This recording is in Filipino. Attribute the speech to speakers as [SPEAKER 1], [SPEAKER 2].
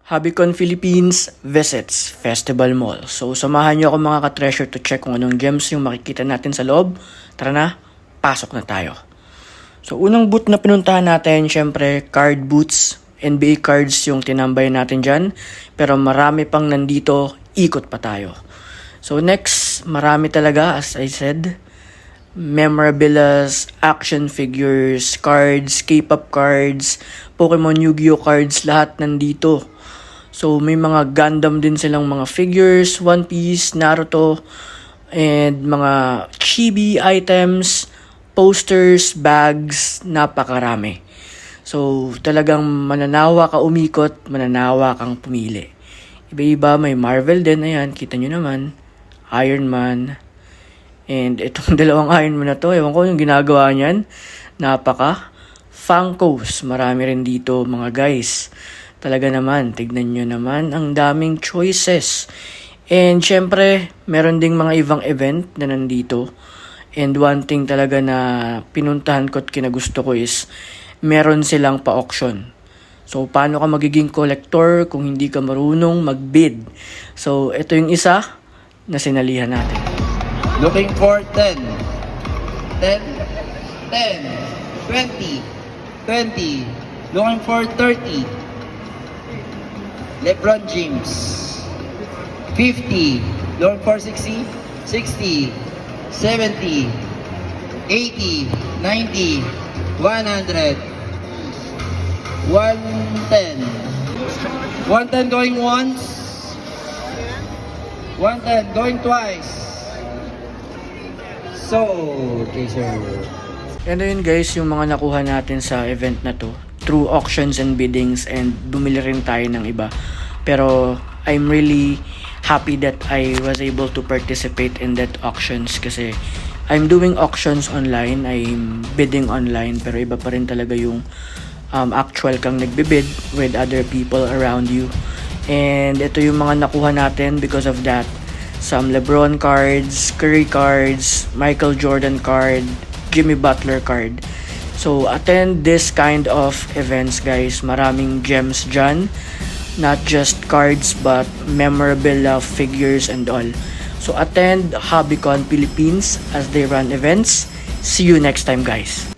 [SPEAKER 1] Hobbycon Philippines visits Festival Mall. So, samahan niyo ako mga ka-treasure to check kung anong gems yung makikita natin sa loob. Tara na, pasok na tayo. So, unang booth na pinuntahan natin, syempre, card booths. NBA cards yung tinambay natin dyan. Pero marami pang nandito, ikot pa tayo. So, next, marami talaga, as I said. Memorabilias, action figures, cards, K-pop cards, Pokemon Yu-Gi-Oh cards, lahat nandito. So, may mga Gundam din silang mga figures, One Piece, Naruto, and mga chibi items, posters, bags, napakarami. So, talagang mananawa ka umikot, mananawa kang pumili. Iba-iba, may Marvel din, ayan, kita nyo naman, Iron Man, and itong dalawang Iron Man na to, ewan ko yung ginagawa niyan, Funkos, marami rin dito mga guys. Talaga naman, tignan nyo naman, ang daming choices. And syempre, meron ding mga ibang event na nandito. And one thing talaga na pinuntahan ko at kinagusto ko is, meron silang pa-auction. So, paano ka magiging collector kung hindi ka marunong mag-bid? So, ito yung isa na sinalihan natin.
[SPEAKER 2] Looking for 10. 10. 10. 20. 20. Looking for 30. LeBron James. 50. Looking for 60. 60. 70. 80. 90. 100. 110. 110 going once. 110 going twice. So, okay sir.
[SPEAKER 1] And ayun guys, yung mga nakuha natin sa event na to, through auctions and biddings, and bumili rin tayo ng iba. Pero I'm really happy that I was able to participate in that auctions kasi I'm doing auctions online, I'm bidding online, pero iba pa rin talaga yung actual kang nagbibid with other people around you. And ito yung mga nakuha natin because of that. Some LeBron cards, Curry cards, Michael Jordan card, Jimmy Butler card. So, attend this kind of events, guys. Maraming gems dyan. Not just cards, but memorabilia, figures, and all. So, attend Hobbycon Philippines as they run events. See you next time, guys.